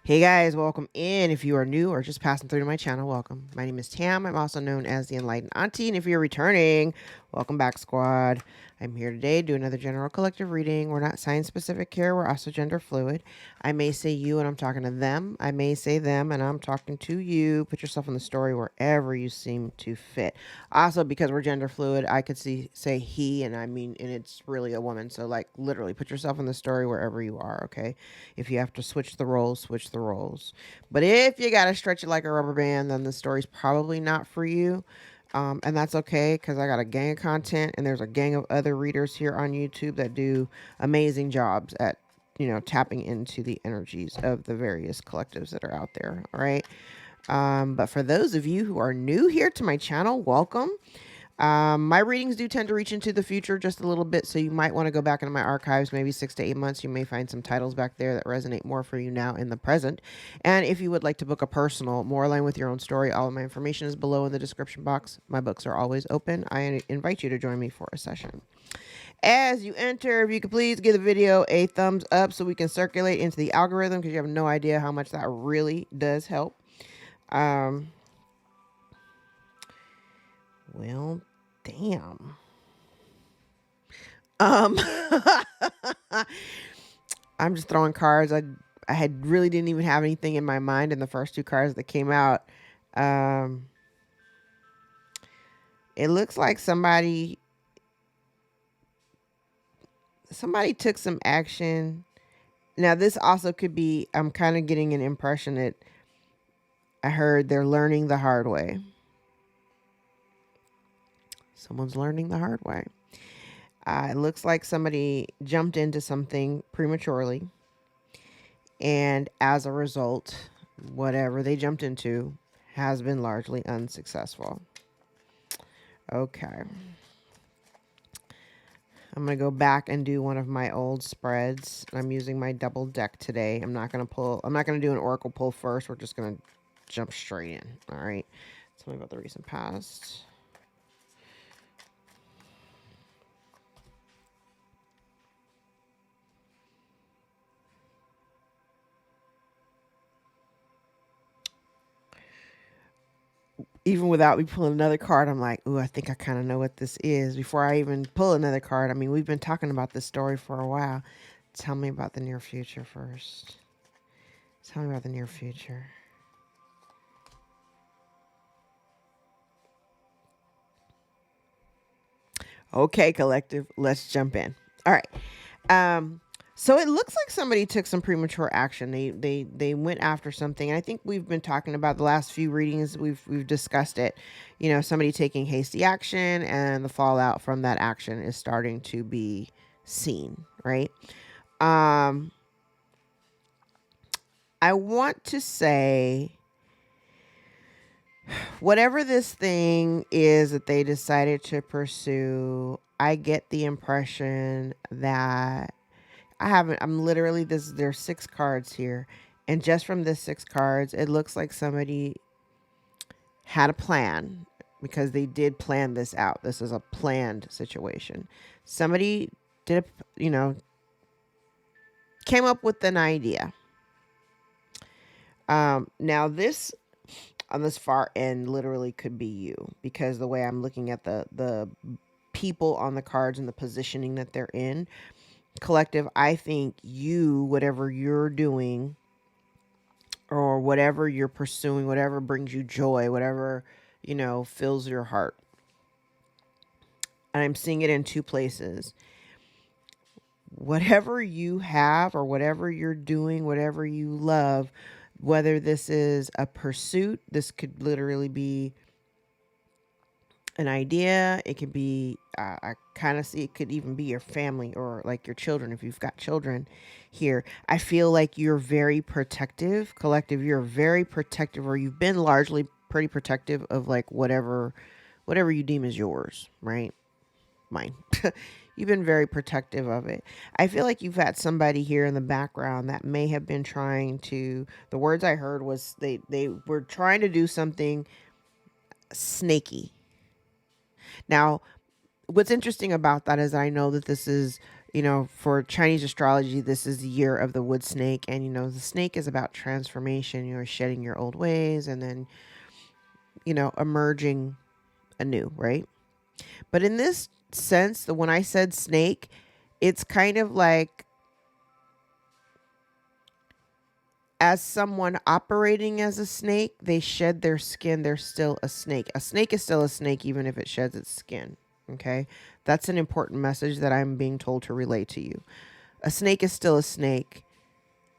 Hey guys, welcome in. If you are new or just passing through to my channel, welcome. My name is Tam. I'm also known as the Enlightened Auntie. And if you're returning, welcome back, squad. I'm here today to do another general collective reading. We're not sign specific here. We're also gender fluid. I may say you and I'm talking to them. I may say them and I'm talking to you. Put yourself in the story wherever you seem to fit. Also, because we're gender fluid, I could say he and and it's really a woman. So like literally put yourself in the story wherever you are, okay? If you have to switch the roles, switch the roles. But if you got to stretch it like a rubber band, then the story's probably not for you. And that's okay because I got a gang of content and there's a gang of other readers here on YouTube that do amazing jobs at, tapping into the energies of the various collectives that are out there. All right. But for those of you who are new here to my channel, welcome. My readings do tend to reach into the future just a little bit, so you might want to go back into my archives, maybe 6 to 8 months. You may find some titles back there that resonate more for you now in the present. And if you would like to book a personal, more aligned with your own story, all of my information is below in the description box. My books are always open. I invite you to join me for a session. As you enter, if you could please give the video a thumbs up so we can circulate into the algorithm, because you have no idea how much that really does help. Well, damn. I'm just throwing cards. I had really didn't even have anything in my mind in the first two cards that came out. It looks like somebody took some action. Now this also could be, I'm kind of getting an impression that I heard they're learning the hard way. Someone's learning the hard way. It looks like somebody jumped into something prematurely. And as a result, whatever they jumped into has been largely unsuccessful. Okay. I'm going to go back and do one of my old spreads. I'm using my double deck today. I'm not going to do an oracle pull first. We're just going to jump straight in. All right. Tell me about the recent past. Even without me pulling another card, I'm like, ooh, I think I kind of know what this is. Before I even pull another card, I mean, we've been talking about this story for a while. Tell me about the near future first. Tell me about the near future. Okay, collective, let's jump in. All right. So it looks like somebody took some premature action. They went after something. And I think we've been talking about the last few readings. We've discussed it. You know, somebody taking hasty action and the fallout from that action is starting to be seen, right? I want to say whatever this thing is that they decided to pursue, I get the impression that I'm literally, there's 6 cards here. And just from this 6 cards, it looks like somebody had a plan because they did plan this out. This is a planned situation. Somebody did, came up with an idea. Now this, on this far end, literally could be you, because the way I'm looking at the people on the cards and the positioning that they're in, collective, I think you, whatever you're doing or whatever you're pursuing, whatever brings you joy, whatever, fills your heart. And I'm seeing it in 2 places. Whatever you have or whatever you're doing, whatever you love, whether this is a pursuit, this could literally be an idea. It could be, I kind of see it could even be your family or like your children. If you've got children here, I feel like you're very protective, collective. You're very protective, or you've been largely pretty protective of like whatever you deem is yours, right? Mine. You've been very protective of it. I feel like you've had somebody here in the background that may have been trying to, the words I heard was they were trying to do something snaky. Now, what's interesting about that is I know that this is For Chinese astrology, this is the year of the wood snake. And, the snake is about transformation, shedding your old ways and then, emerging anew, right? But in this sense, when I said snake, it's kind of like as someone operating as a snake, they shed their skin, they're still a snake. A snake is still a snake, even if it sheds its skin. Okay. That's an important message that I'm being told to relay to you. A snake is still a snake,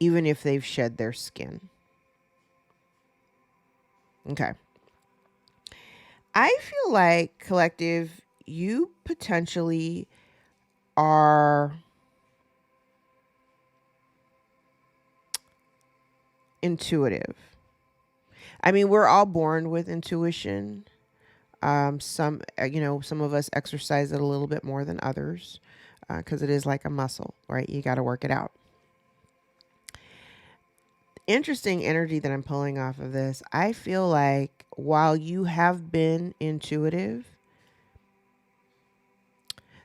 even if they've shed their skin. Okay. I feel like, collective, you potentially are intuitive. I mean, we're all born with intuition. Some of us exercise it a little bit more than others because it is like a muscle, right? You got to work it out. Interesting energy that I'm pulling off of this. I feel like while you have been intuitive,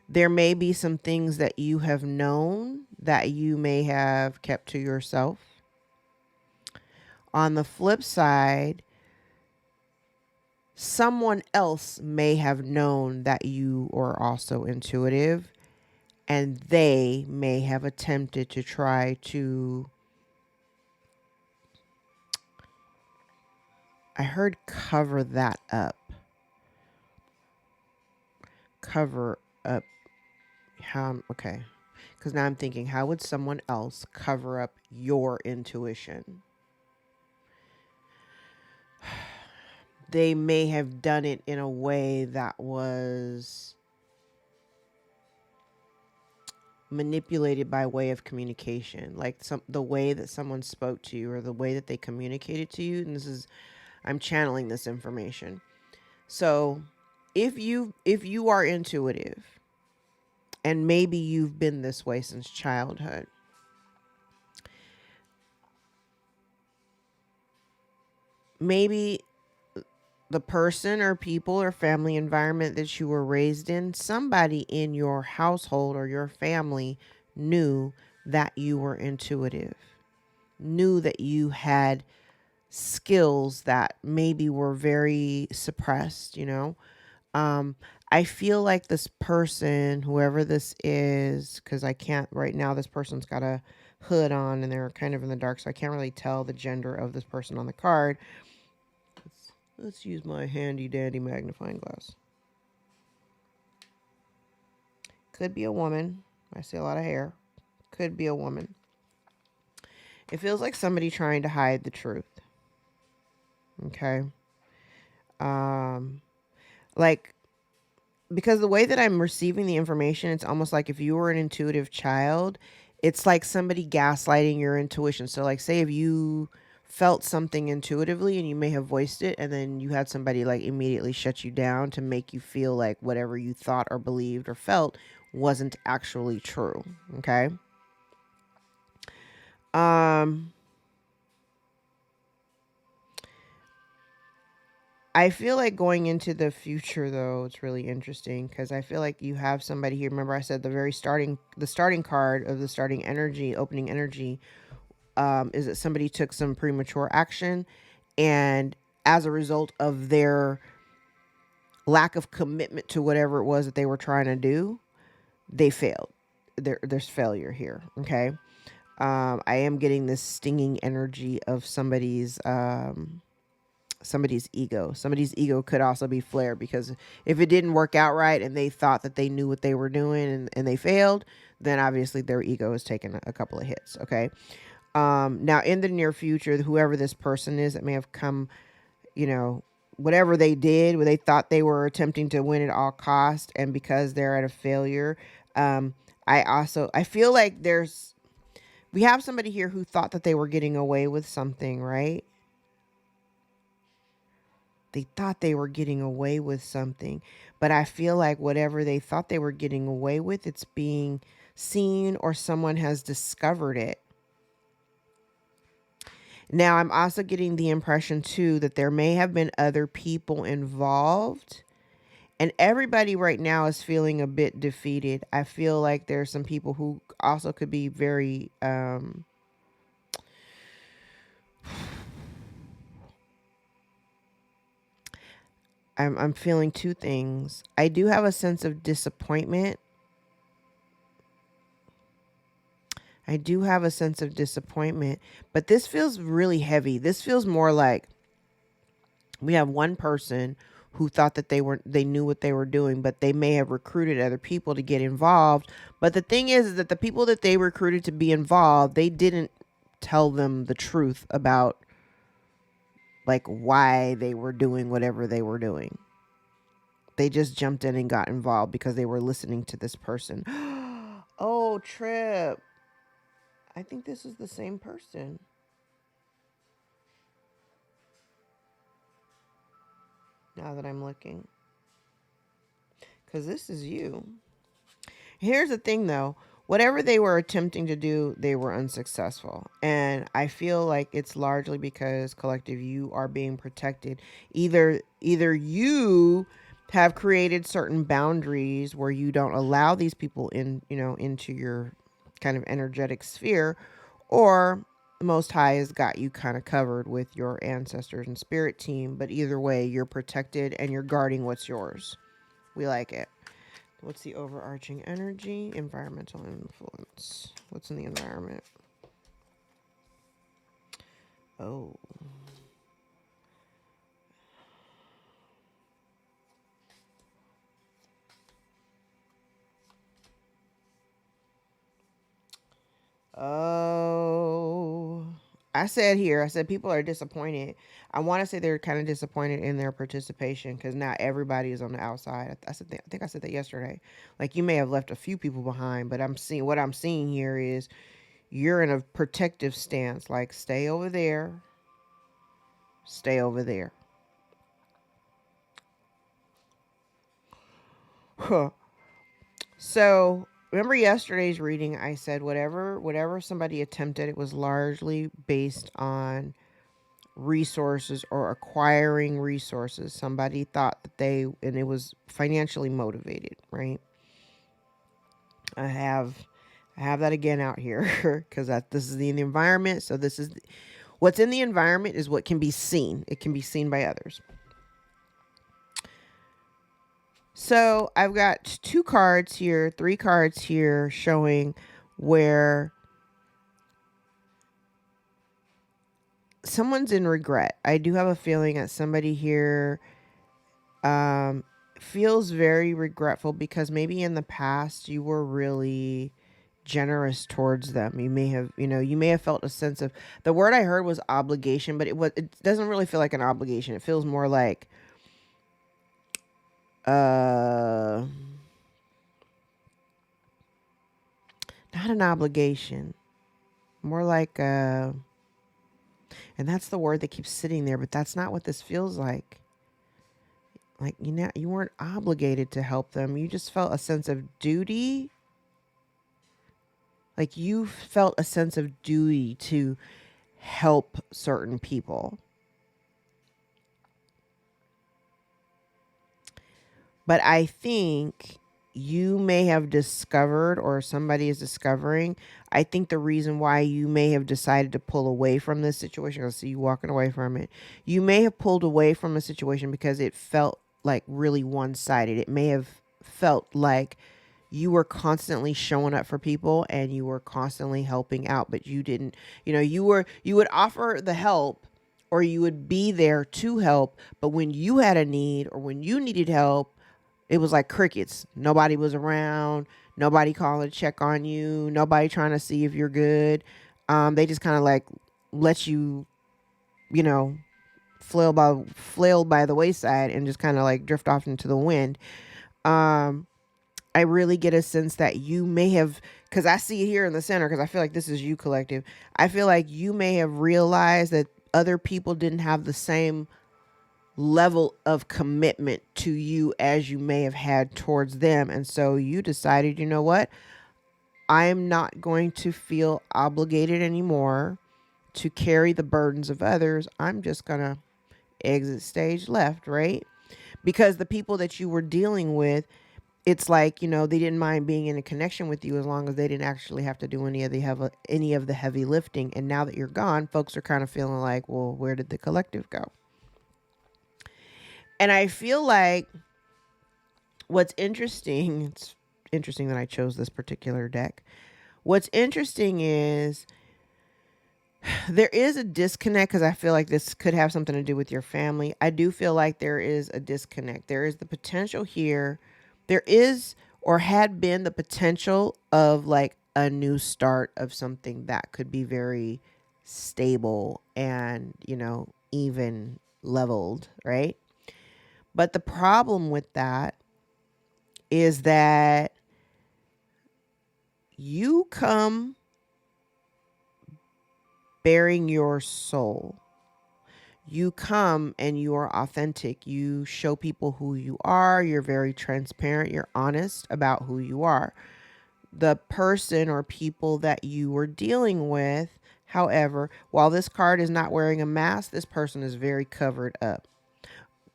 there may be some things that you have known that you may have kept to yourself. On the flip side, someone else may have known that you are also intuitive, and they may have attempted to try to, I heard cover that up. Cover up. Okay. Because now I'm thinking, how would someone else cover up your intuition? They may have done it in a way that was manipulated by way of communication, like the way that someone spoke to you or the way that they communicated to you. And I'm channeling this information. So if you are intuitive, and maybe you've been this way since childhood, maybe the person or people or family environment that you were raised in, somebody in your household or your family knew that you were intuitive, knew that you had skills that maybe were very suppressed, I feel like this person, whoever this is, because I can't right now, this person's got a hood on and they're kind of in the dark, so I can't really tell the gender of this person on the card. Let's use my handy dandy magnifying glass. Could be a woman. I see a lot of hair. Could be a woman. It feels like somebody trying to hide the truth. Okay. Like, because the way that I'm receiving the information, it's almost like if you were an intuitive child, it's like somebody gaslighting your intuition. So like, say if you felt something intuitively and you may have voiced it, and then you had somebody like immediately shut you down to make you feel like whatever you thought or believed or felt wasn't actually true. Okay. I feel like going into the future, though, it's really interesting because I feel like you have somebody here. Remember, I said the starting card of the starting energy, opening energy, is that somebody took some premature action, and as a result of their lack of commitment to whatever it was that they were trying to do, they failed. There's failure here. Okay. I am getting this stinging energy of somebody's ego. Somebody's ego could also be flared, because if it didn't work out right and they thought that they knew what they were doing, and they failed, then obviously their ego has taken a couple of hits. Okay. Now in the near future, whoever this person is that may have come, whatever they did, where they thought they were attempting to win at all cost, and because they're at a failure, I feel like we have somebody here who thought that they were getting away with something, right? They thought they were getting away with something, but I feel like whatever they thought they were getting away with, it's being seen or someone has discovered it. Now, I'm also getting the impression too that there may have been other people involved, And everybody right now is feeling a bit defeated. I feel like there's some people who also could be very I'm feeling two things. I do have a sense of disappointment. But this feels really heavy. This feels more like we have one person who thought that they knew what they were doing, but they may have recruited other people to get involved. But the thing is that the people that they recruited to be involved, they didn't tell them the truth about like why they were doing whatever they were doing. They just jumped in and got involved because they were listening to this person. Oh, Trip. I think this is the same person. Now that I'm looking. Because this is you. Here's the thing, though. Whatever they were attempting to do, they were unsuccessful. And I feel like it's largely because, collective, you are being protected. Either you have created certain boundaries where you don't allow these people in, into your kind of energetic sphere, or the Most High has got you kind of covered with your ancestors and spirit team. But either way, you're protected and you're guarding what's yours. We like it. What's the overarching energy? Environmental influence. What's in the environment? Oh. Oh. I said people are disappointed. I want to say they're kind of disappointed in their participation because now everybody is on the outside. I think I said that yesterday. Like, you may have left a few people behind, but what I'm seeing here is you're in a protective stance. Like, stay over there. Stay over there. Huh. So remember yesterday's reading, I said whatever somebody attempted, it was largely based on resources or acquiring resources. Somebody thought that and it was financially motivated, right? I have that again out here because this is the environment. So what's in the environment is what can be seen. It can be seen by others. So I've got 2 cards here, 3 cards here showing where someone's in regret. I do have a feeling that somebody here feels very regretful because maybe in the past you were really generous towards them. You may have felt a sense of, the word I heard was obligation, but it doesn't really feel like an obligation. It feels more like not an obligation. More like and that's the word that keeps sitting there, but that's not what this feels like. Like, you weren't obligated to help them. You just felt a sense of duty. Like, you felt a sense of duty to help certain people. But I think you may have discovered, or somebody is discovering, I think the reason why you may have decided to pull away from this situation, I see you walking away from it. You may have pulled away from a situation because it felt like really one-sided. It may have felt like you were constantly showing up for people and you were constantly helping out, but you didn't, you would offer the help or you would be there to help. But when you had a need or when you needed help, it was like crickets. Nobody was around. Nobody calling to check on you. Nobody trying to see if you're good. They just kind of like let you, flail by the wayside and just kind of like drift off into the wind. I really get a sense that you may have, because I see it here in the center, because I feel like this is you, collective. I feel like you may have realized that other people didn't have the same level of commitment to you as you may have had towards them. And so you decided, you know what? I am not going to feel obligated anymore to carry the burdens of others. I'm just going to exit stage left, right? because the people that you were dealing with, it's like, they didn't mind being in a connection with you as long as they didn't actually have to do any of the heavy lifting. And now that you're gone, folks are kind of feeling like, well, where did the collective go? And I feel like what's interesting, it's interesting that I chose this particular deck. What's interesting is there is a disconnect, because I feel like this could have something to do with your family. I do feel like there is a disconnect. There is the potential here. There is, or had been, the potential of like a new start of something that could be very stable and, even leveled, right? But the problem with that is that you come bearing your soul. You come and you are authentic. You show people who you are. You're very transparent. You're honest about who you are. The person or people that you were dealing with, however, while this card is not wearing a mask, this person is very covered up.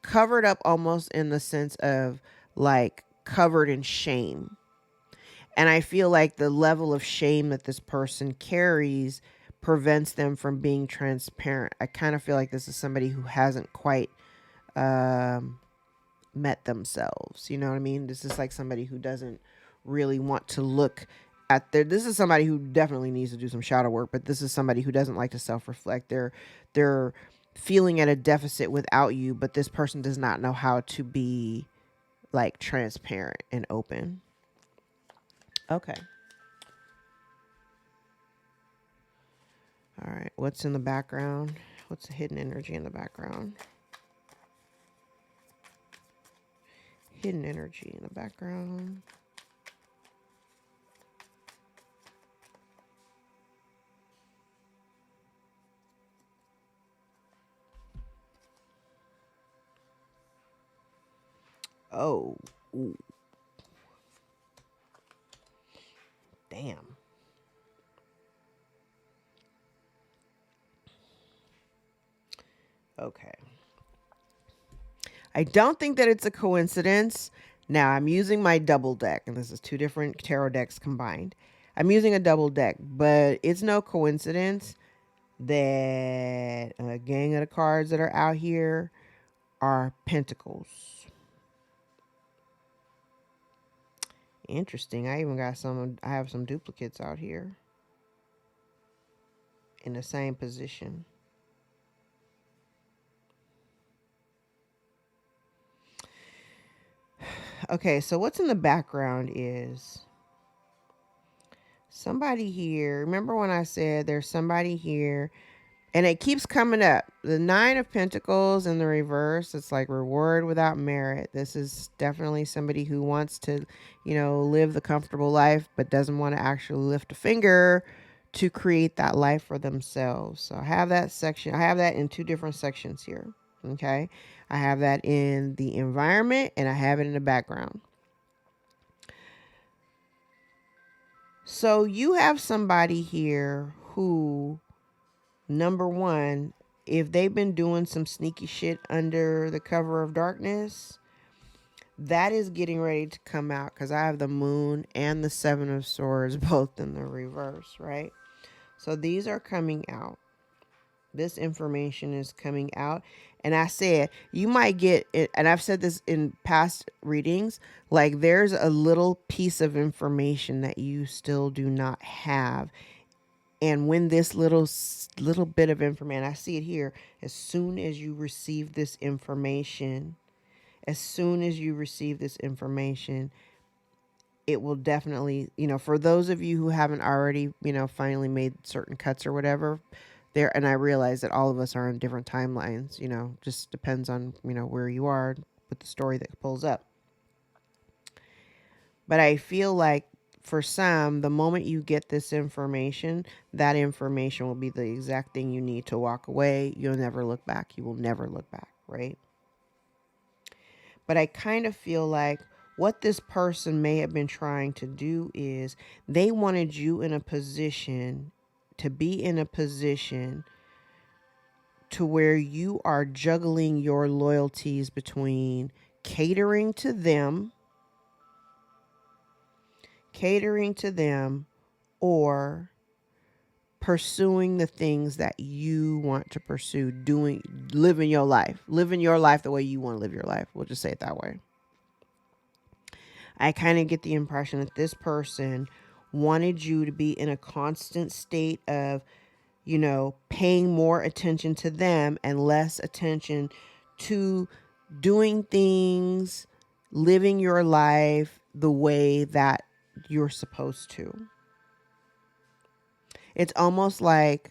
Covered up almost in the sense of like covered in shame. And I feel like the level of shame that this person carries prevents them from being transparent. I kind of feel like this is somebody who hasn't quite met themselves. You know what I mean? This is like somebody who doesn't really want to look at this is somebody who definitely needs to do some shadow work, but this is somebody who doesn't like to self-reflect. They're feeling at a deficit without you, but this person does not know how to be like transparent and open. Okay. All right. What's in the background? What's the hidden energy in the background? Hidden energy in the background. Oh. Ooh. Damn. Okay. I don't think that it's a coincidence. Now, I'm using my double deck, and this is two different tarot decks combined. I'm using a double deck, but it's no coincidence that a gang of the cards that are out here are pentacles. Interesting. I have some duplicates out here in the same position. Okay, so what's in the background is somebody here. Remember when I said there's somebody here, and it keeps coming up. The Nine of Pentacles in the reverse. It's like reward without merit. This is definitely somebody who wants to, live the comfortable life, but doesn't want to actually lift a finger to create that life for themselves. So I have that section. I have that in two different sections here. Okay. I have that in the environment and I have it in the background. So you have somebody here who, number one, if they've been doing some sneaky shit under the cover of darkness, that is getting ready to come out, because I have the Moon and the Seven of Swords both in the reverse, right? So these are coming out. This information is coming out. And I said, you might get it, and I've said this in past readings, like there's a little piece of information that you still do not have. And when this little bit of information, I see it here, as soon as you receive this information, it will definitely, for those of you who haven't already, finally made certain cuts or whatever, there, and I realize that all of us are on different timelines, just depends on, where you are with the story that pulls up. But I feel like for some, the moment you get this information, that information will be the exact thing you need to walk away. You'll never look back. You will never look back, right? But I kind of feel like what this person may have been trying to do is they wanted you in a position to be in a position to where you are juggling your loyalties between catering to them, or pursuing the things that you want to pursue, living your life the way you want to live your life. We'll just say it that way. I kind of get the impression that this person wanted you to be in a constant state of, paying more attention to them and less attention to doing things, living your life the way that you're supposed to. It's almost like,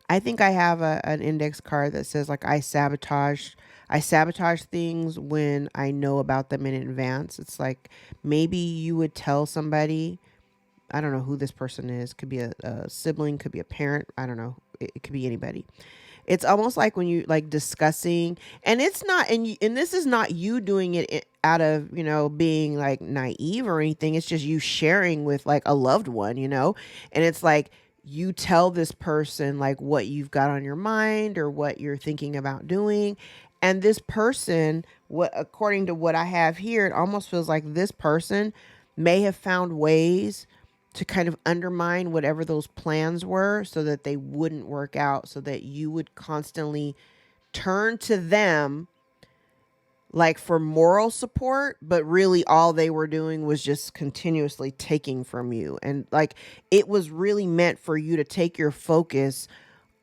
I think I have an index card that says like I sabotage things when I know about them in advance. It's like maybe you would tell somebody, I don't know who this person is. Could be a sibling, could be a parent. I don't know. It could be anybody. It's almost like when you like discussing, and it's not, and this is not you doing it out of, being like naive or anything. It's just you sharing with like a loved one, and it's like you tell this person like what you've got on your mind or what you're thinking about doing. And this person, according to what I have here, it almost feels like this person may have found ways to kind of undermine whatever those plans were so that they wouldn't work out, so that you would constantly turn to them like for moral support, but really all they were doing was just continuously taking from you. And like it was really meant for you to take your focus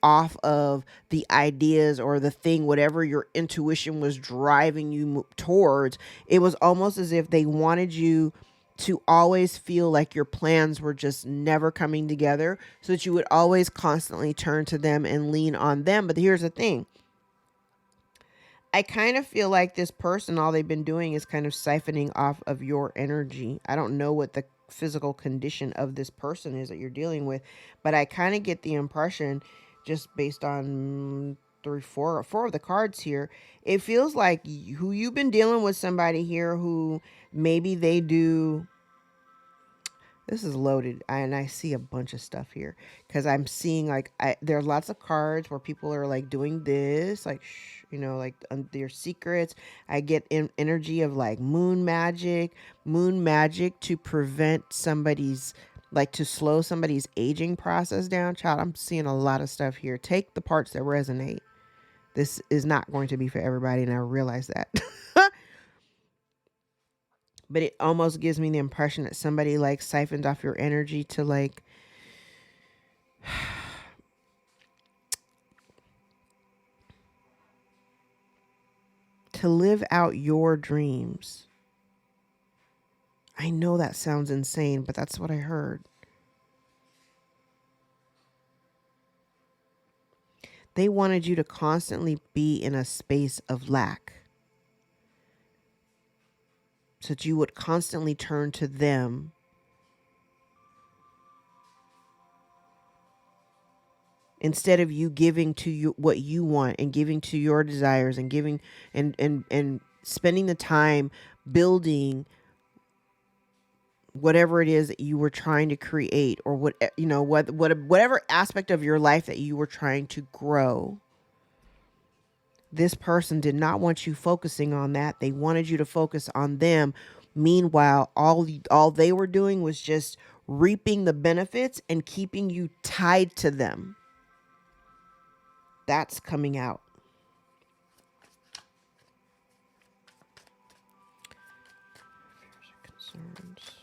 off of the ideas or the thing, whatever your intuition was driving you towards. It was almost as if they wanted you to always feel like your plans were just never coming together, so that you would always constantly turn to them and lean on them. But here's the thing. I kind of feel like this person, all they've been doing is kind of siphoning off of your energy. I don't know what the physical condition of this person is that you're dealing with, but I kind of get the impression, just based on four of the cards here, it feels like who you've been dealing with, somebody here who maybe they do. This is loaded, and I see a bunch of stuff here because I'm seeing like there are lots of cards where people are like doing this, like like their secrets. I get energy of like moon magic to prevent somebody's, like to slow somebody's aging process down. Child, I'm seeing a lot of stuff here. Take the parts that resonate. This is not going to be for everybody, and I realize that. But it almost gives me the impression that somebody like siphoned off your energy to like to live out your dreams. I know that sounds insane, but that's what I heard. They wanted you to constantly be in a space of lack, so that you would constantly turn to them instead of you giving to you what you want and giving to your desires and giving and spending the time building whatever it is that you were trying to create, or whatever aspect of your life that you were trying to grow. This person did not want you focusing on that. They wanted you to focus on them. Meanwhile, all they were doing was just reaping the benefits and keeping you tied to them. That's coming out. Concerns.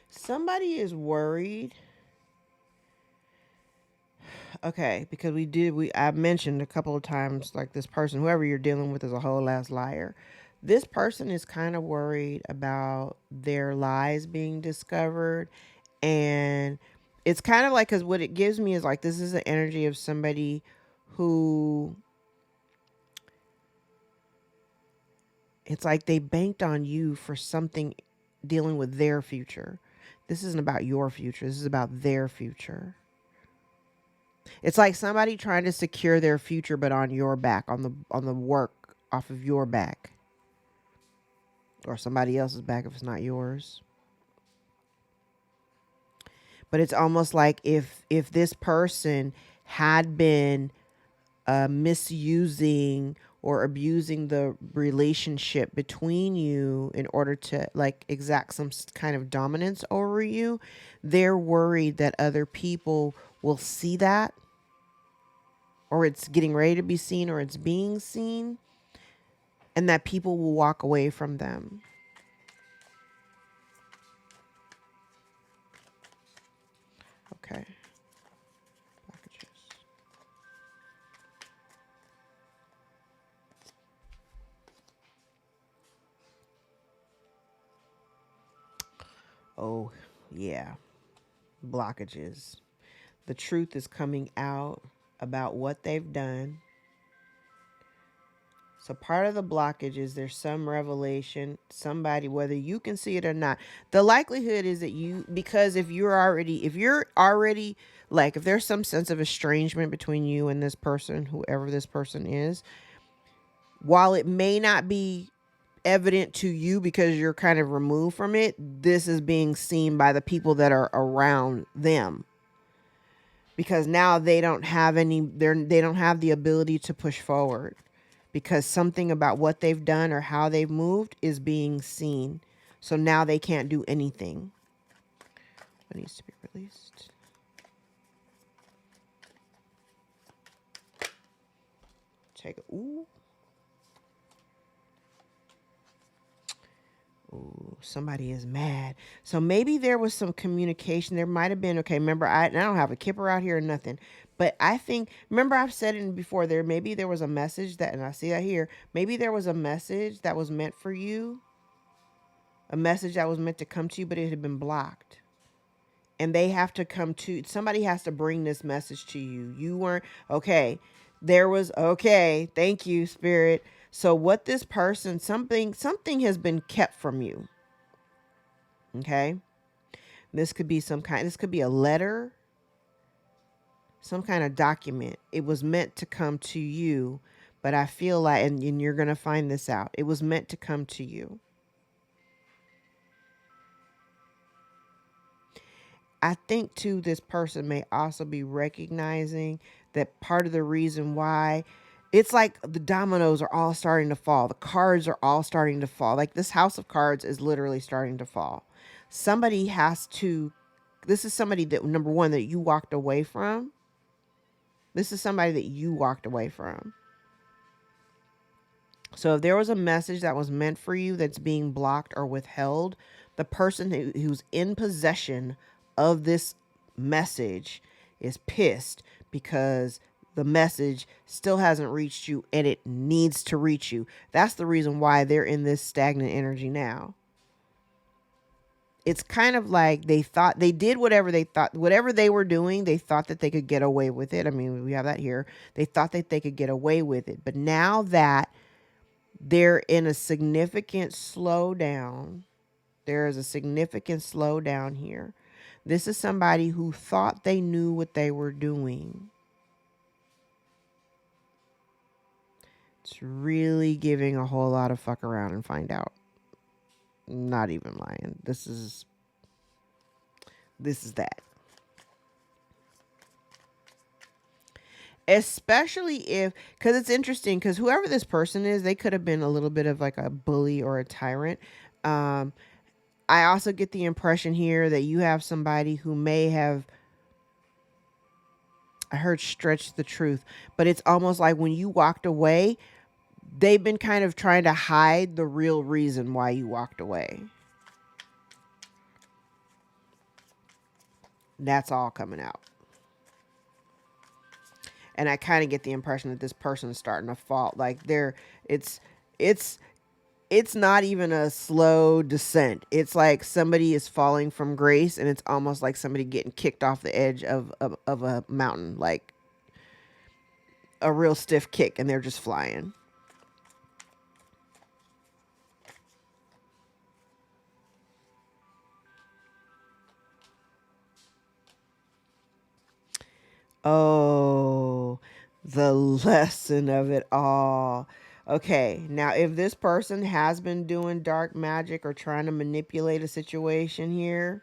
Somebody is worried. Okay, because I mentioned a couple of times, like this person, whoever you're dealing with, is a whole ass liar. This person is kind of worried about their lies being discovered. And it's kind of like, because what it gives me is like, this is the energy of somebody who, it's like they banked on you for something dealing with their future. This isn't about your future. This is about their future. It's like somebody trying to secure their future, but on your back, on the work off of your back, or somebody else's back if it's not yours. But it's almost like if this person had been misusing or abusing the relationship between you in order to like exact some kind of dominance over you, they're worried that other people will see that, or it's getting ready to be seen, or it's being seen, and that people will walk away from them. Okay. Blockages. Oh, yeah. Blockages. The truth is coming out about what they've done. So part of the blockage is there's some revelation, somebody, whether you can see it or not. The likelihood is that because if you're already like, if there's some sense of estrangement between you and this person, whoever this person is, while it may not be evident to you because you're kind of removed from it, this is being seen by the people that are around them. Because now they don't have they don't have the ability to push forward, because something about what they've done or how they've moved is being seen. So now they can't do anything. What needs to be released? Take it. Ooh. Ooh, somebody is mad. So maybe there was some communication. There might have been, okay, remember, I don't have a kipper out here or nothing. But I think, remember I've said it before, maybe there was a message that, and I see that here, maybe there was a message that was meant for you. A message that was meant to come to you, but it had been blocked. And they have to somebody has to bring this message to you. You weren't, okay, okay, thank you, Spirit. So what this person, something has been kept from you. Okay. This could be this could be a letter, some kind of document. It was meant to come to you, but I feel like, and you're going to find this out, it was meant to come to you. I think too, this person may also be recognizing that part of the reason why it's like the dominoes are all starting to fall. The cards are all starting to fall. Like this house of cards is literally starting to fall. Somebody has to, this is somebody that, number one, that you walked away from. This is somebody that you walked away from. So if there was a message that was meant for you that's being blocked or withheld, the person who's in possession of this message is pissed because the message still hasn't reached you and it needs to reach you. That's the reason why they're in this stagnant energy now. It's kind of like they thought they did whatever they were doing, they thought that they could get away with it. I mean, we have that here. They thought that they could get away with it. But now that they're in a significant slowdown, there is a significant slowdown here. This is somebody who thought they knew what they were doing. It's really giving a whole lot of fuck around and find out. Not even lying. This is that. Especially if, because it's interesting, because whoever this person is, they could have been a little bit of like a bully or a tyrant. I also get the impression here that you have somebody who may have, I heard stretch the truth, but it's almost like when you walked away, they've been kind of trying to hide the real reason why you walked away. That's all coming out. And I kind of get the impression that this person is starting to fall. Like it's not even a slow descent. It's like somebody is falling from grace, and it's almost like somebody getting kicked off the edge of a mountain, like a real stiff kick, and they're just flying. Oh, the lesson of it all. Okay, now if this person has been doing dark magic or trying to manipulate a situation here,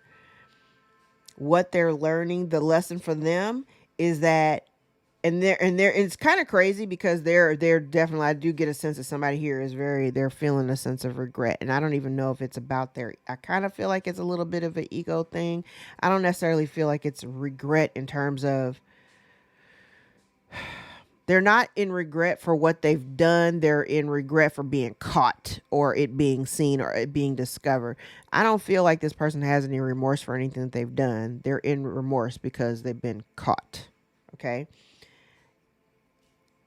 what they're learning, the lesson for them is that, it's kind of crazy because they're definitely, I do get a sense that somebody here is they're feeling a sense of regret. And I don't even know if it's about I kind of feel like it's a little bit of an ego thing. I don't necessarily feel like it's regret in terms of, they're not in regret for what they've done. They're in regret for being caught or it being seen or it being discovered. I don't feel like this person has any remorse for anything that they've done. They're in remorse because they've been caught. Okay.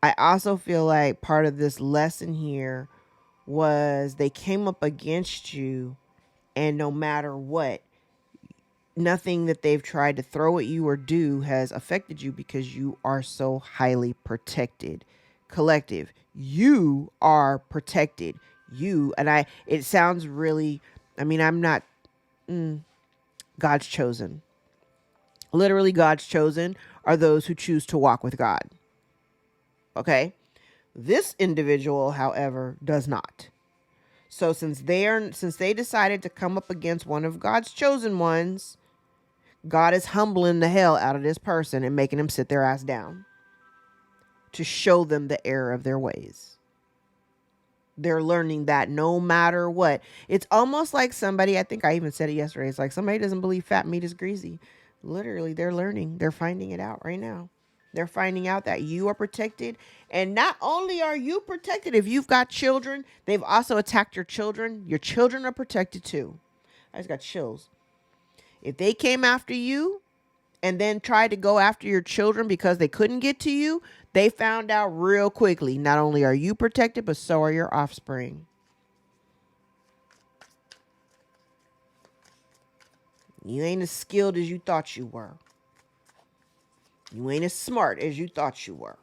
I also feel like part of this lesson here was they came up against you, and no matter what, nothing that they've tried to throw at you or do has affected you because you are so highly protected. Collective, you are protected. It sounds really, I'm not, God's chosen. Literally, God's chosen are those who choose to walk with God. Okay? This individual, however, does not. So since they decided to come up against one of God's chosen ones, God is humbling the hell out of this person and making them sit their ass down to show them the error of their ways. They're learning that no matter what. It's almost like somebody, I think I even said it yesterday, it's like somebody doesn't believe fat meat is greasy. Literally, they're learning. They're finding it out right now. They're finding out that you are protected. And not only are you protected, if you've got children, they've also attacked your children. Your children are protected too. I just got chills. If they came after you and then tried to go after your children because they couldn't get to you, they found out real quickly. Not only are you protected, but so are your offspring. You ain't as skilled as you thought you were. You ain't as smart as you thought you were.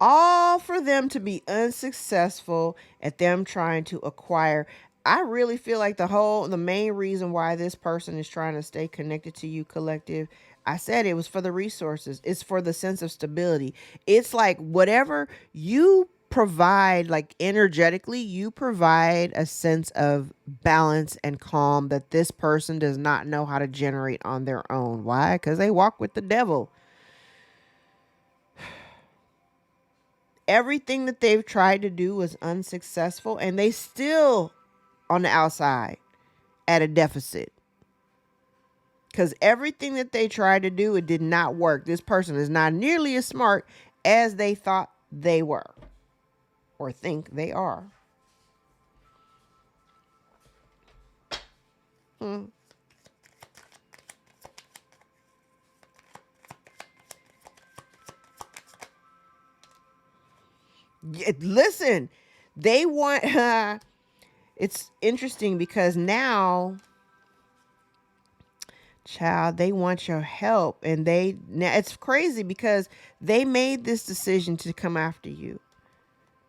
All for them to be unsuccessful at them trying to acquire. I really feel like the main reason why this person is trying to stay connected to you, collective, I said it was for the resources. It's for the sense of stability. It's like whatever you provide, like energetically, you provide a sense of balance and calm that this person does not know how to generate on their own. Why? Because they walk with the devil. Everything that they've tried to do was unsuccessful, and they still on the outside at a deficit. Because everything that they tried to do, it did not work. This person is not nearly as smart as they thought they were or think they are. Listen, they want, it's interesting because now, child, they want your help. And now it's crazy because they made this decision to come after you.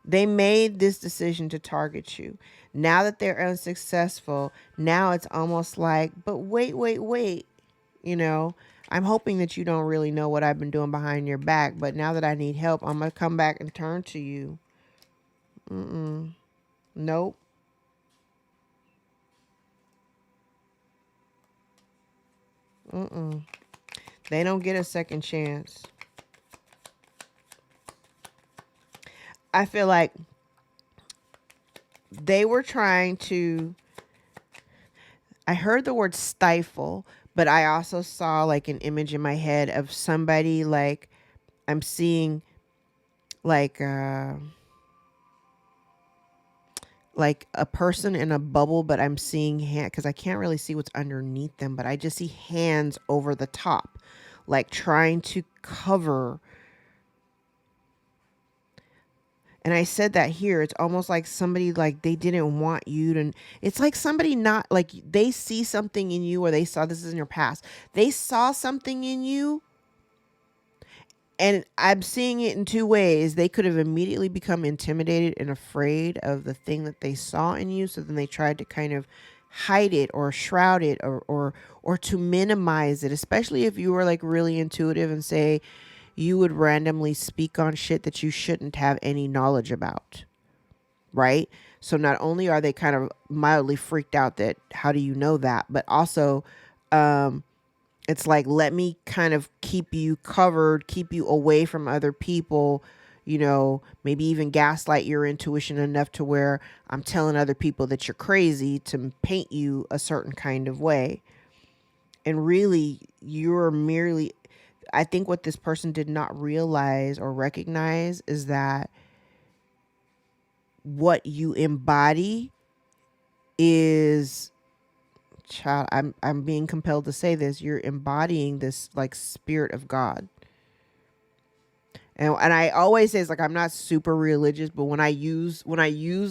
They made this decision to target you. Now that they're unsuccessful, now it's almost like, but wait. I'm hoping that you don't really know what I've been doing behind your back, but now that I need help, I'm going to come back and turn to you. Nope. They don't get a second chance. I feel like they were trying to, I heard the word stifle, but I also saw like an image in my head of somebody, like I'm seeing like a person in a bubble, but I'm seeing hand, because I can't really see what's underneath them, but I just see hands over the top, like trying to cover. And I said that here, it's almost like somebody, like they didn't want you to, it's like somebody not, like they see something in you, or they saw, this is in your past, they saw something in you And I'm seeing it in two ways. They could have immediately become intimidated and afraid of the thing that they saw in you. So then they tried to kind of hide it or shroud it, or to minimize it, especially if you were like really intuitive and say you would randomly speak on shit that you shouldn't have any knowledge about. Right? So not only are they kind of mildly freaked out that how do you know that, but also it's like, let me kind of keep you covered, keep you away from other people, maybe even gaslight your intuition enough to where I'm telling other people that you're crazy to paint you a certain kind of way. And really, you're merely, I think what this person did not realize or recognize is that what you embody is, child, I'm being compelled to say this, you're embodying this like spirit of God. And I always say, it's like, I'm not super religious, but when I use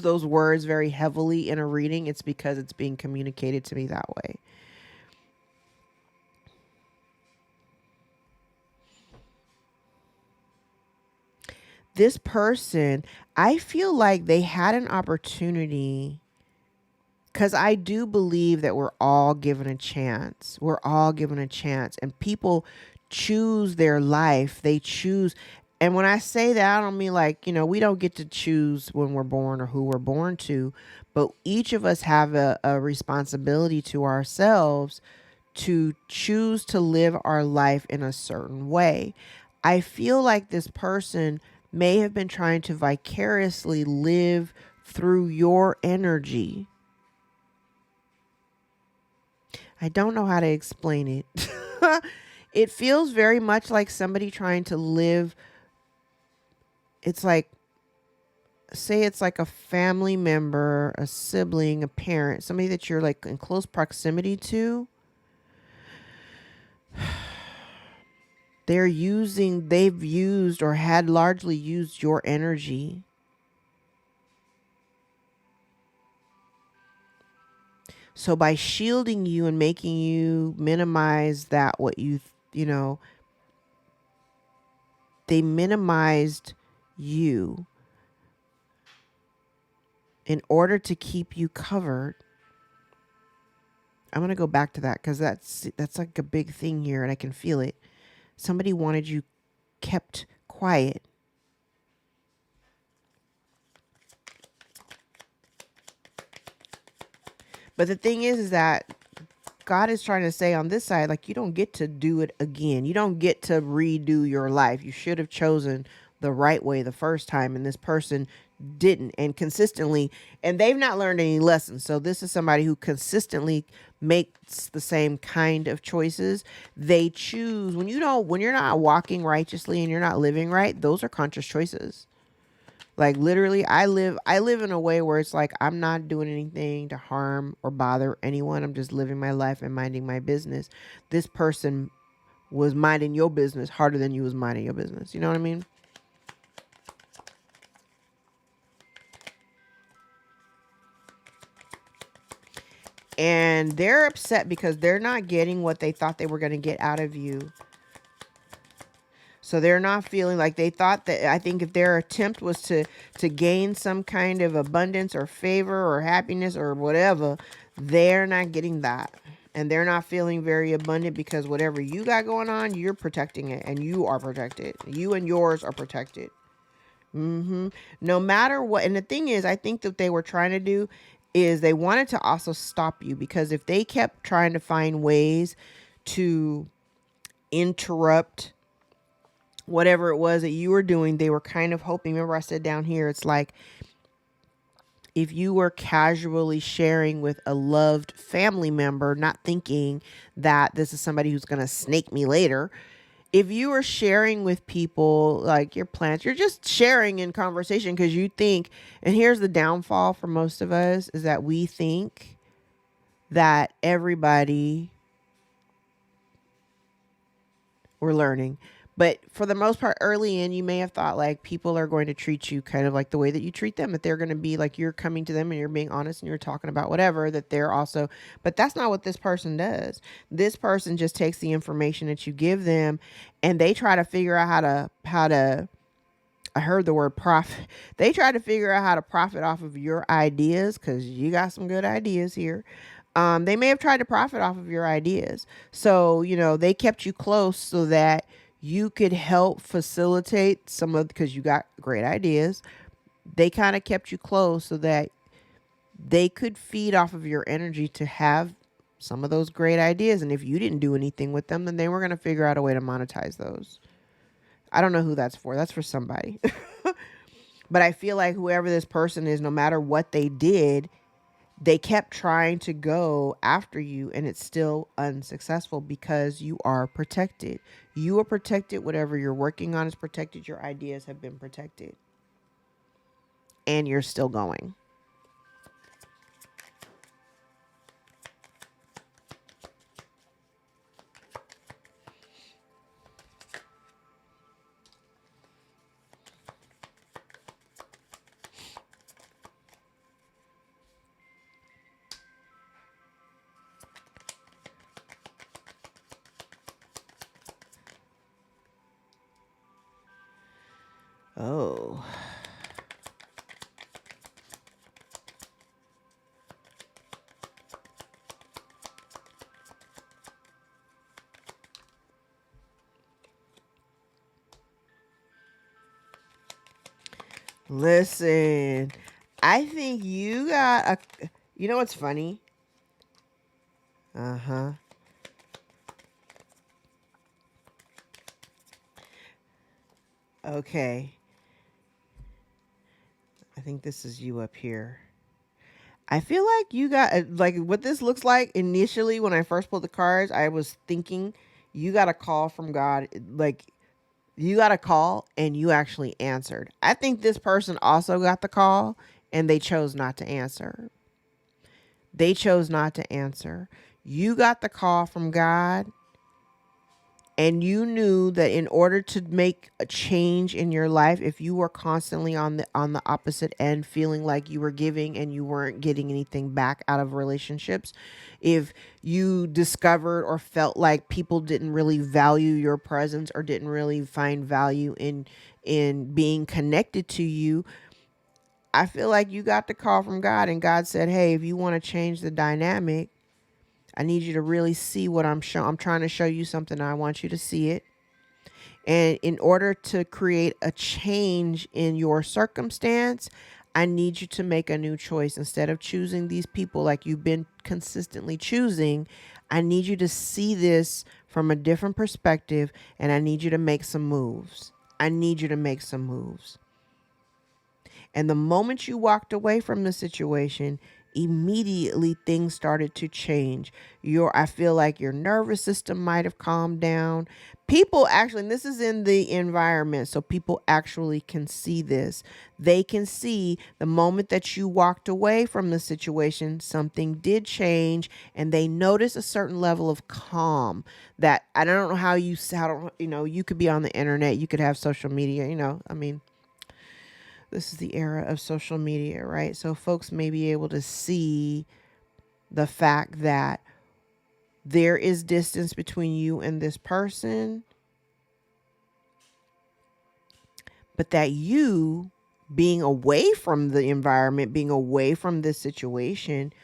those words very heavily in a reading, it's because it's being communicated to me that way. This person, I feel like they had an opportunity, because I do believe that we're all given a chance. We're all given a chance. And people choose their life. They choose. And when I say that, I don't mean like, we don't get to choose when we're born or who we're born to. But each of us have a responsibility to ourselves to choose to live our life in a certain way. I feel like this person may have been trying to vicariously live through your energy. I don't know how to explain it. It feels very much like somebody trying to live. It's like, say it's like a family member, a sibling, a parent, somebody that you're like in close proximity to. They've used or had largely used your energy. So by shielding you and making you minimize that, they minimized you in order to keep you covered. I'm going to go back to that because that's like a big thing here and I can feel it. Somebody wanted you kept quiet. But the thing is that God is trying to say on this side, like, you don't get to do it again. You don't get to redo your life. You should have chosen the right way the first time. And this person didn't, and consistently, and they've not learned any lessons. So this is somebody who consistently makes the same kind of choices. They choose when you're not walking righteously and you're not living right, those are conscious choices. Like literally, I live in a way where it's like I'm not doing anything to harm or bother anyone. I'm just living my life and minding my business. This person was minding your business harder than you was minding your business. You know what I mean? And they're upset because they're not getting what they thought they were going to get out of you. So they're not feeling like they thought that. I think if their attempt was to gain some kind of abundance or favor or happiness or whatever, they're not getting that. And they're not feeling very abundant because whatever you got going on, you're protecting it and you are protected. You and yours are protected. No matter what. And the thing is, I think that they were trying to do is they wanted to also stop you, because if they kept trying to find ways to interrupt whatever it was that you were doing, they were kind of hoping. Remember I said down here, it's like if you were casually sharing with a loved family member, not thinking that this is somebody who's going to snake me later. If you were sharing with people like your plans, you're just sharing in conversation because you think, and here's the downfall for most of us, is that we think that everybody, we're learning, But for the most part, early in, you may have thought like people are going to treat you kind of like the way that you treat them, that they're going to be like you're coming to them and you're being honest and you're talking about whatever, that they're also, but that's not what this person does. This person just takes the information that you give them and they try to figure out how to, I heard the word profit. They try to figure out how to profit off of your ideas because you got some good ideas here. They may have tried to profit off of your ideas. So, you know, they kept you close so that you could help facilitate some of, because you got great ideas. They kind of kept you close so that they could feed off of your energy to have some of those great ideas. And if you didn't do anything with them, then they were going to figure out a way to monetize those. I don't know who that's for. That's for somebody. But I feel like whoever this person is, no matter what they did, they kept trying to go after you and it's still unsuccessful because you are protected. You are protected. Whatever you're working on is protected. Your ideas have been protected. And you're still going. Oh. Listen, I think you got a, you know what's funny? Uh-huh. Okay. I think this is you up here. I feel like you got, like what this looks like initially when I first pulled the cards, I was thinking you got a call from God. Like you got a call and you actually answered. I think this person also got the call and they chose not to answer. They chose not to answer. You got the call from God and you knew that in order to make a change in your life, if you were constantly on the opposite end, feeling like you were giving and you weren't getting anything back out of relationships, if you discovered or felt like people didn't really value your presence or didn't really find value in being connected to you, I feel like you got the call from God and God said, "Hey, if you want to change the dynamic, I need you to really see what I'm showing. I'm trying to show you something. I want you to see it. And in order to create a change in your circumstance, I need you to make a new choice. Instead of choosing these people like you've been consistently choosing, I need you to see this from a different perspective and I need you to make some moves. I need you to make some moves." And the moment you walked away from the situation, immediately things started to change. I feel like your nervous system might have calmed down. People actually, and this is in the environment, so people actually can see this. They can see the moment that you walked away from the situation, something did change, and they notice a certain level of calm that I don't know how you, you could be on the internet, you could have social media, this is the era of social media, right? So folks may be able to see the fact that there is distance between you and this person, but that you being away from the environment, being away from this situation,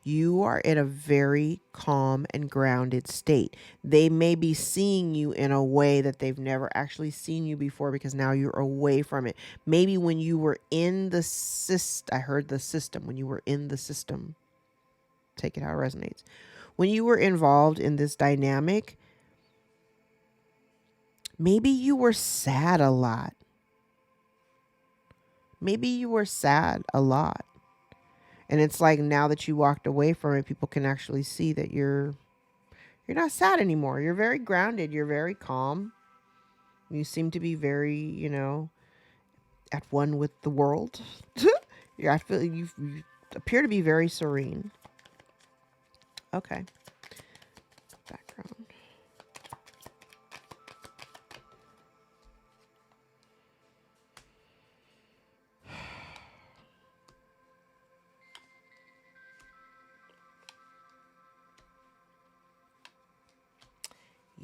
you are in a very calm and grounded state. They may be seeing you in a way that they've never actually seen you before because now you're away from it. Maybe when you were in the system, I heard the system, when you were in the system, take it how it resonates. When you were involved in this dynamic, maybe you were sad a lot. Maybe you were sad a lot. And it's like now that you walked away from it, people can actually see that you're not sad anymore. You're very grounded. You're very calm. You seem to be very, at one with the world. Yeah, I feel you appear to be very serene. Okay. Background.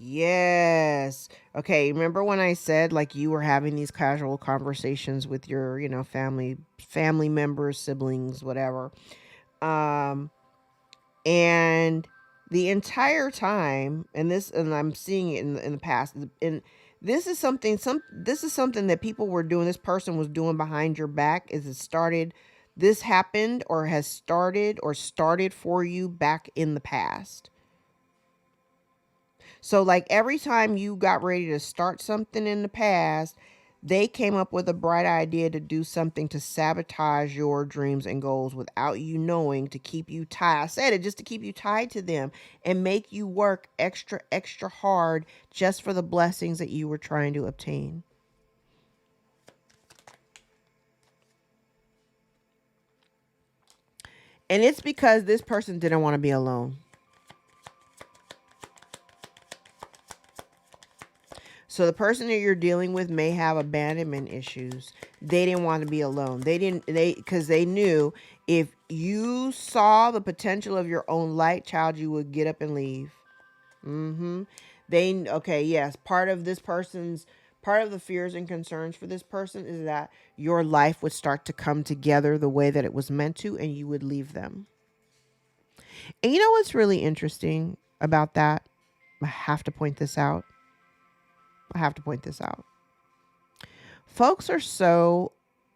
Yes. Okay, remember when I said like you were having these casual conversations with your, family members, siblings, whatever. Um and the entire time, and I'm seeing it in the past, and this is something that people were doing, this person was doing behind your back. This happened or has started for you back in the past. So like every time you got ready to start something in the past, they came up with a bright idea to do something to sabotage your dreams and goals without you knowing, to keep you tied. I said it just to keep you tied to them and make you work extra, extra hard just for the blessings that you were trying to obtain. And it's because this person didn't want to be alone. So the person that you're dealing with may have abandonment issues. They didn't want to be alone. Because they knew if you saw the potential of your own light, child, you would get up and leave. Okay, yes. Part of the fears and concerns for this person is that your life would start to come together the way that it was meant to, and you would leave them. And you know what's really interesting about that? I have to point this out. Folks are so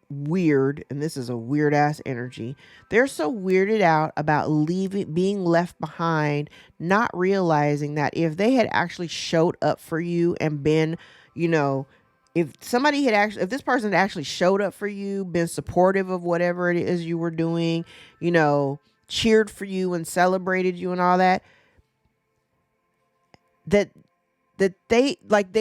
weird, and this is a weird ass energy. They're so weirded out about being left behind, not realizing that if they had actually showed up for you and been, you know, if this person had actually showed up for you, been supportive of whatever it is you were doing, cheered for you and celebrated you and all that, that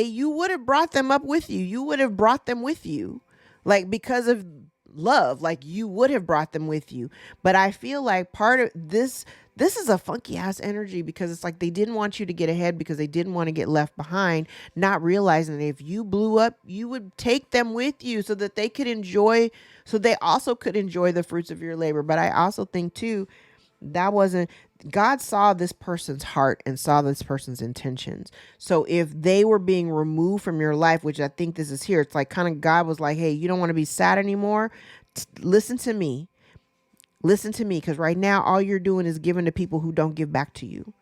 you would have brought them up with you. You would have brought them with you. Like, because of love, like you would have brought them with you. But I feel like part of this is a funky ass energy, because it's like they didn't want you to get ahead because they didn't want to get left behind, not realizing that if you blew up, you would take them with you so that they also could enjoy the fruits of your labor. But I also think too, that wasn't God saw this person's heart and saw this person's intentions. So if they were being removed from your life, which I think this is here, it's like kind of God was like, hey, you don't want to be sad anymore. Listen to me. Listen to me, because right now all you're doing is giving to people who don't give back to you.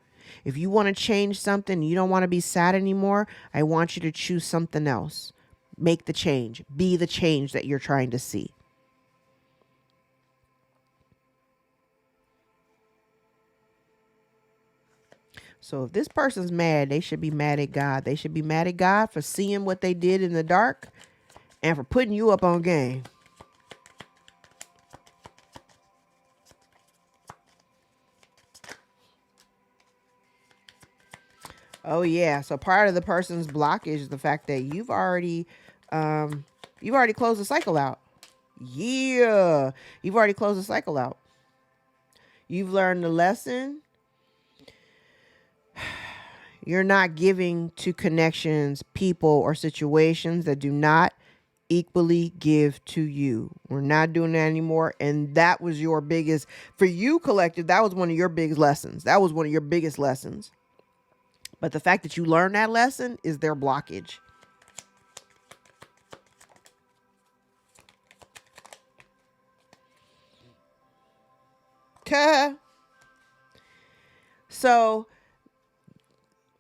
If you want to change something, you don't want to be sad anymore, I want you to choose something else. Make the change. Be the change that you're trying to see. So if this person's mad, they should be mad at God. They should be mad at God for seeing what they did in the dark and for putting you up on game. Oh yeah. So part of the person's blockage is the fact that you've already closed the cycle out. Yeah. You've already closed the cycle out. You've learned the lesson. You're not giving to connections, people, or situations that do not equally give to you. We're not doing that anymore. And that was your biggest, for you collective, that was one of your biggest lessons. That was one of your biggest lessons. But the fact that you learned that lesson is their blockage. So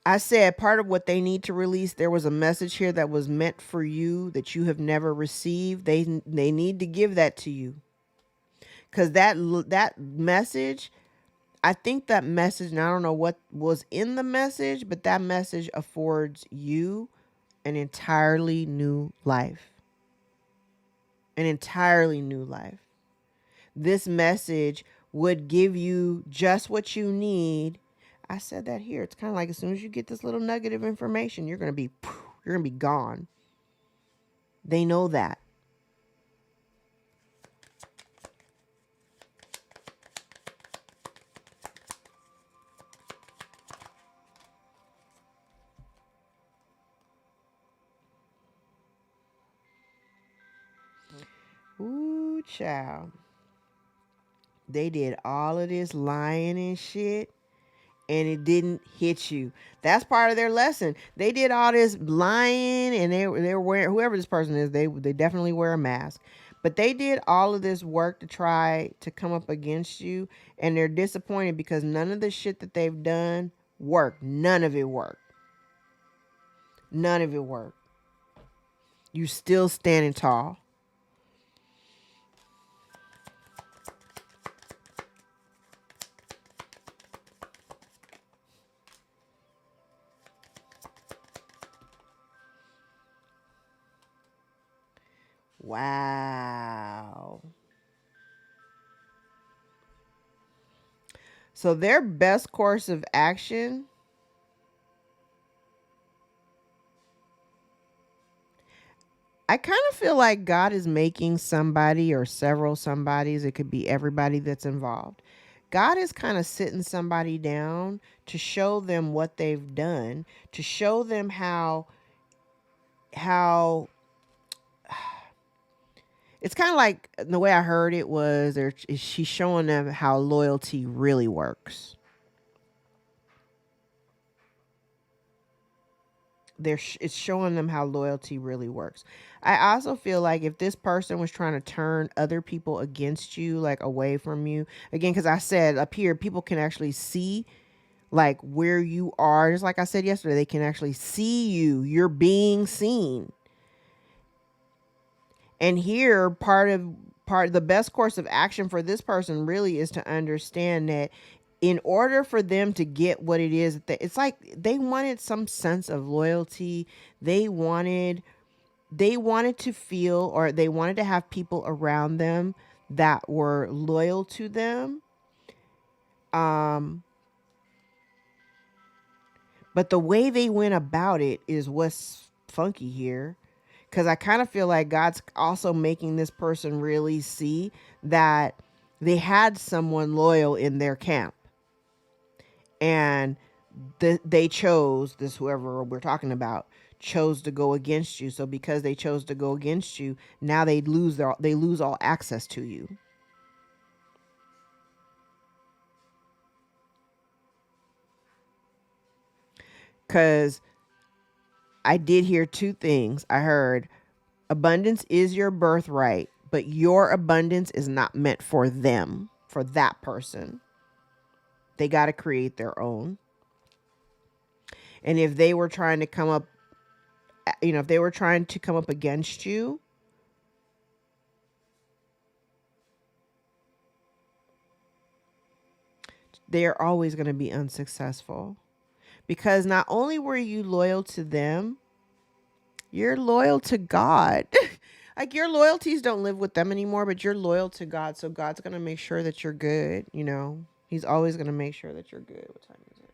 I said part of what they need to release, there was a message here that was meant for you that you have never received. They need to give that to you. Because that message, I think that message, and I don't know what was in the message, but that message affords you an entirely new life. An entirely new life. This message would give you just what you need. I said that here. It's kind of like as soon as you get this little nugget of information, you're going to be gone. They know that. Ooh, child. They did all of this lying and shit. and it didn't hit you. That's part of their lesson. They did all this lying, and they were wearing, whoever this person is, they definitely wear a mask. But they did all of this work to try to come up against you, and they're disappointed because none of the shit that they've done worked. None of it worked. None of it worked. You still standing tall. Wow. So their best course of action, I kind of feel like God is making somebody or several somebodies, it could be everybody that's involved. God is kind of sitting somebody down to show them what they've done, to show them how it's kind of like the way I heard it was she's showing them how loyalty really works. It's showing them how loyalty really works. I also feel like if this person was trying to turn other people against you, like away from you, again, because I said up here, people can actually see like where you are. Just like I said yesterday, they can actually see you. You're being seen. And here, part of the best course of action for this person really is to understand that in order for them to get what it is that it's like they wanted some sense of loyalty. They wanted to feel, or they wanted to have people around them that were loyal to them. But the way they went about it is what's funky here. Because I kind of feel like God's also making this person really see that they had someone loyal in their camp. And they chose, this whoever we're talking about, chose to go against you. So because they chose to go against you, now they lose all access to you. Because I did hear two things. I heard abundance is your birthright, but your abundance is not meant for them, for that person. They got to create their own. And if they were trying to come up, if they were trying to come up against you, they're always going to be unsuccessful. Because not only were you loyal to them, you're loyal to God. Like your loyalties don't live with them anymore, but you're loyal to God. So God's going to make sure that you're good. He's always going to make sure that you're good. What time is it?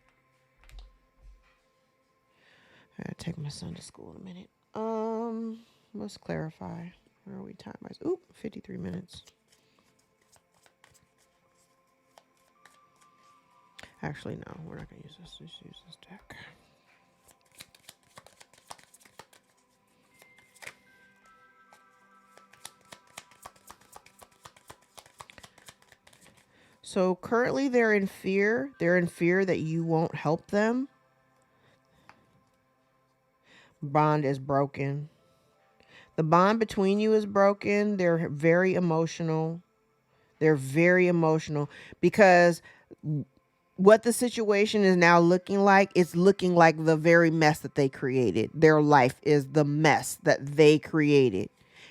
I gotta take my son to school in a minute. Let's clarify. Where are we time-wise? Oop, 53 minutes. Actually, no, we're not gonna use this. Let's use this deck. So currently they're in fear. They're in fear that you won't help them. Bond is broken. The bond between you is broken. They're very emotional. They're very emotional because what the situation is now looking like, it's looking like the very mess that they created. Their life is the mess that they created.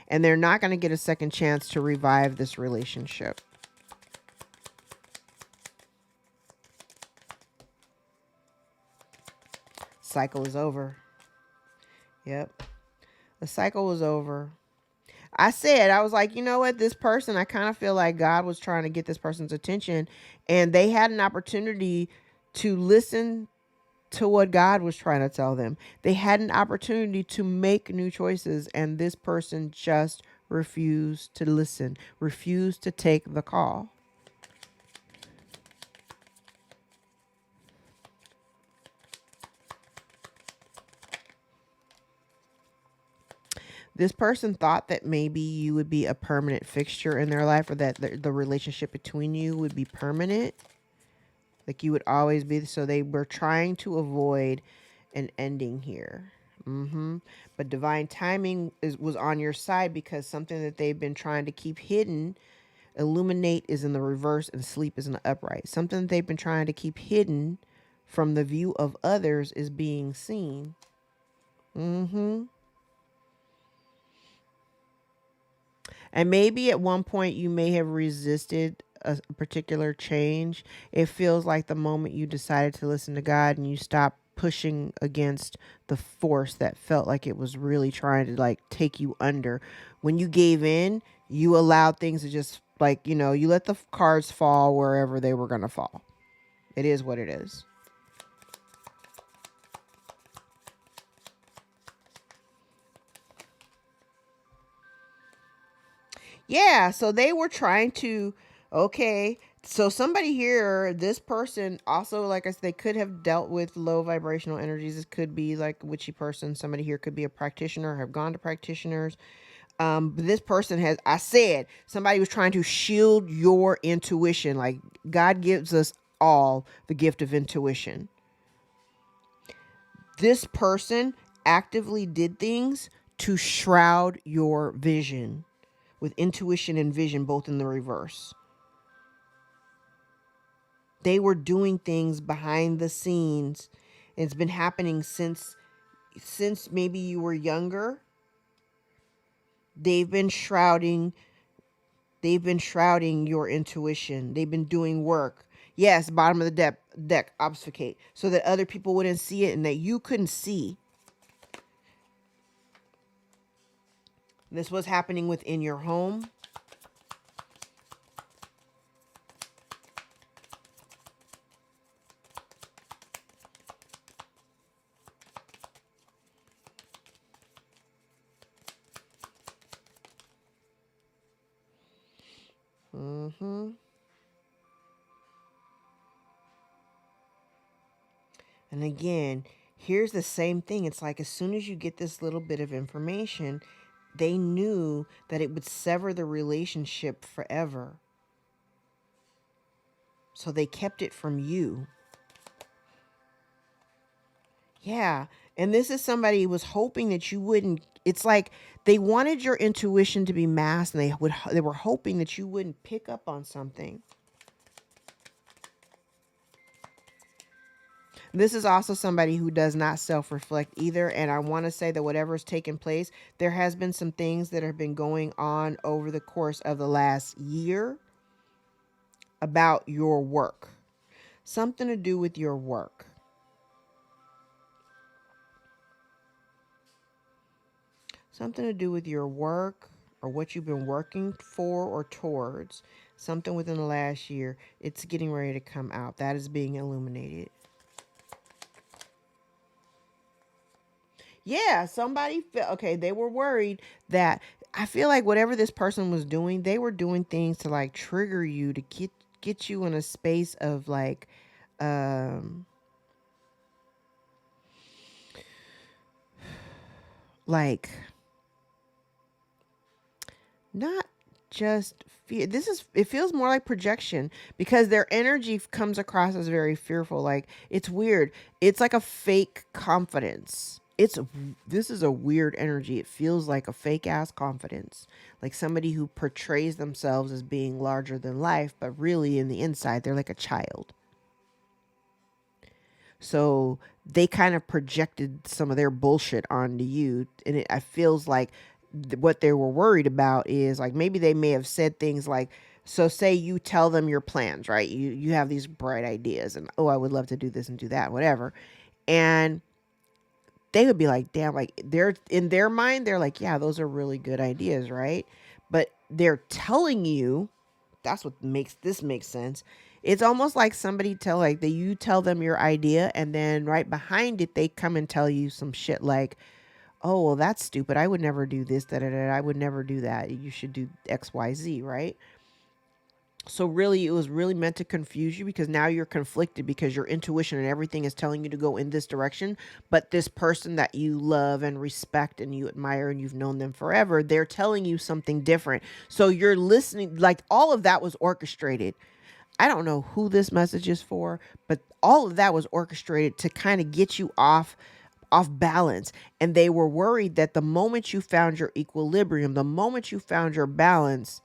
And they're not going to get a second chance to revive this relationship. Cycle is over. Yep. The cycle was over. I was like, you know what? This person, I kind of feel like God was trying to get this person's attention, and they had an opportunity to listen to what God was trying to tell them. They had an opportunity to make new choices, and this person just refused to listen, refused to take the call. This person thought that maybe you would be a permanent fixture in their life, or that the relationship between you would be permanent. Like you would always be. So they were trying to avoid an ending here. But divine timing was on your side because something that they've been trying to keep hidden. Illuminate is in the reverse and sleep is in the upright. Something that they've been trying to keep hidden from the view of others is being seen. And maybe at one point you may have resisted a particular change. It feels like the moment you decided to listen to God and you stopped pushing against the force that felt like it was really trying to like take you under. When you gave in, you allowed things to just like, you know, you let the cards fall wherever they were going to fall. It is what it is. Yeah, so they were trying to, okay, so somebody here, this person also, like I said, they could have dealt with low vibrational energies. This could be like a witchy person. Somebody here could be a practitioner, have gone to practitioners. But this person has, I said, somebody was trying to shield your intuition. Like God gives us all the gift of intuition. This person actively did things to shroud your vision, with intuition and vision both in the reverse. They were doing things behind the scenes. It's been happening since maybe you were younger. They've been shrouding your intuition. They've been doing work. Yes, bottom of the deck, obfuscate, so that other people wouldn't see it and that you couldn't see. This was happening within your home. And again, here's the same thing. It's like as soon as you get this little bit of information, they knew that it would sever the relationship forever. So they kept it from you. Yeah. And this is somebody who was hoping that you wouldn't. It's like they wanted your intuition to be masked, and they were hoping that you wouldn't pick up on something. This is also somebody who does not self-reflect either. And I want to say that whatever's taken place, there has been some things that have been going on over the course of the last year about your work. Something to do with your work. Something to do with your work or what you've been working for or towards. Something within the last year. It's getting ready to come out. That is being illuminated. Yeah, somebody felt, okay, they were worried that, I feel like whatever this person was doing, they were doing things to like trigger you, to get you in a space of like like not just fear. It feels more like projection because their energy comes across as very fearful. Like it's weird. It's like a fake confidence. This is a weird energy. It feels like a fake ass confidence. Like somebody who portrays themselves as being larger than life, but really in the inside they're like a child. So they kind of projected some of their bullshit onto you, and I feels like what they were worried about is like maybe they may have said things like, so say you tell them your plans, right? You have these bright ideas and, oh, I would love to do this and do that, whatever. And they would be like, damn, like they're in their mind, they're like, yeah, those are really good ideas, right? But they're telling you, that's what makes this make sense. It's almost like somebody you tell them your idea, and then right behind it, they come and tell you some shit like, oh, well, that's stupid. I would never do this, da, da, da. I would never do that. You should do X, Y, Z, right? So really, it was really meant to confuse you because now you're conflicted because your intuition and everything is telling you to go in this direction. But this person that you love and respect and you admire and you've known them forever, they're telling you something different. So you're listening, like all of that was orchestrated. I don't know who this message is for, but all of that was orchestrated to kind of get you off balance. And they were worried that the moment you found your equilibrium, the moment you found your balance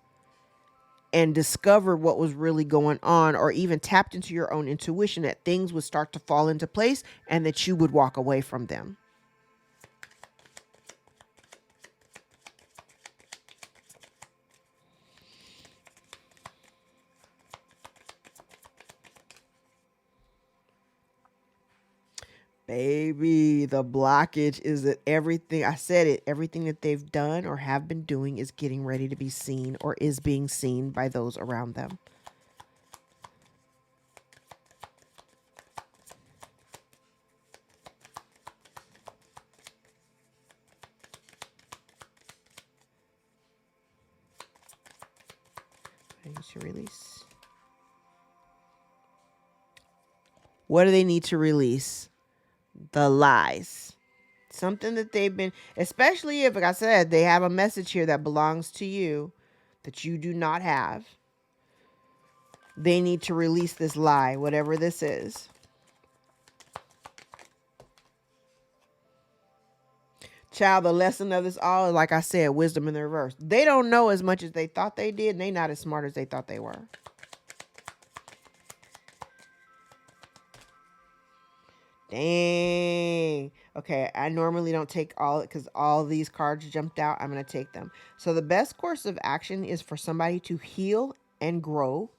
and discovered what was really going on, or even tapped into your own intuition, that things would start to fall into place and that you would walk away from them. Baby, the blockage is that everything, I said it, everything that they've done or have been doing is getting ready to be seen or is being seen by those around them. I need to release. What do they need to release? The lies. Something that they've been, especially if, like I said, they have a message here that belongs to you that you do not have. They need to release this lie, whatever this is. Child, the lesson of this all is, like I said, wisdom in the reverse. They don't know as much as they thought they did, and they not as smart as they thought they were. Dang. Okay, I normally don't take all because all these cards jumped out. I'm going to take them. So the best course of action is for somebody to heal and grow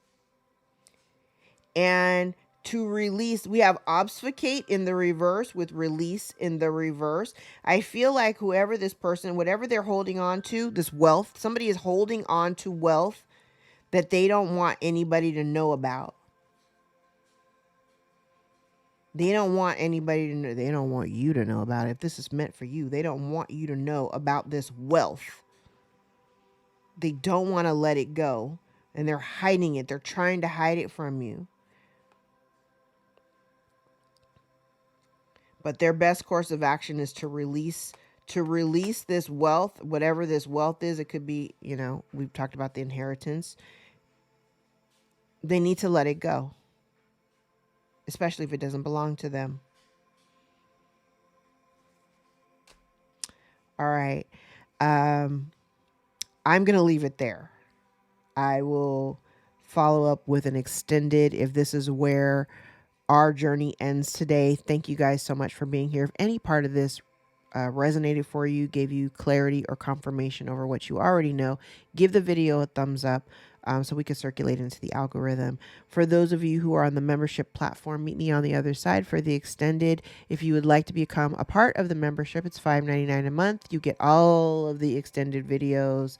and to release. We have obfuscate in the reverse with release in the reverse. I feel like whoever this person, whatever they're holding on to, this wealth, somebody is holding on to wealth that they don't want anybody to know about. They don't want anybody to know. They don't want you to know about it. If this is meant for you, they don't want you to know about this wealth. They don't want to let it go. And they're hiding it. They're trying to hide it from you. But their best course of action is to release this wealth, whatever this wealth is. It could be, we've talked about the inheritance. They need to let it go, especially if it doesn't belong to them. All right. I'm going to leave it there. I will follow up with an extended if this is where our journey ends today. Thank you guys so much for being here. If any part of this resonated for you, gave you clarity or confirmation over what you already know, give the video a thumbs up so we can circulate into the algorithm. For those of you who are on the membership platform, meet me on the other side for the extended. If you would like to become a part of the membership, it's $5.99 a month. You get all of the extended videos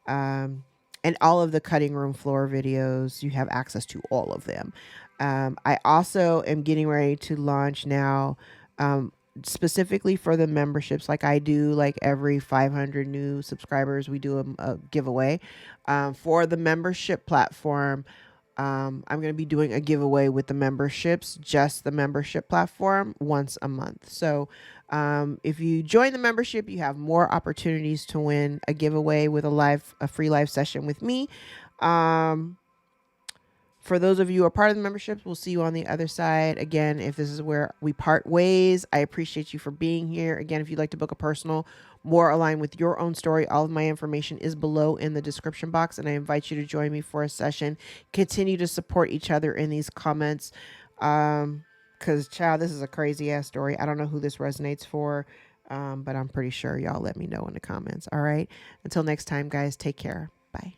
and all of the cutting room floor videos. You have access to all of them. I also am getting ready to launch now specifically for the memberships, like I do, like every 500 new subscribers, we do a giveaway. For the membership platform, I'm going to be doing a giveaway with the memberships, just the membership platform, once a month. So if you join the membership, you have more opportunities to win a giveaway with a free live session with me. For those of you who are part of the memberships, we'll see you on the other side. Again, if this is where we part ways, I appreciate you for being here. Again, if you'd like to book a personal, more aligned with your own story, all of my information is below in the description box, and I invite you to join me for a session. Continue to support each other in these comments, because, child, this is a crazy-ass story. I don't know who this resonates for, but I'm pretty sure y'all let me know in the comments. All right? Until next time, guys, take care. Bye.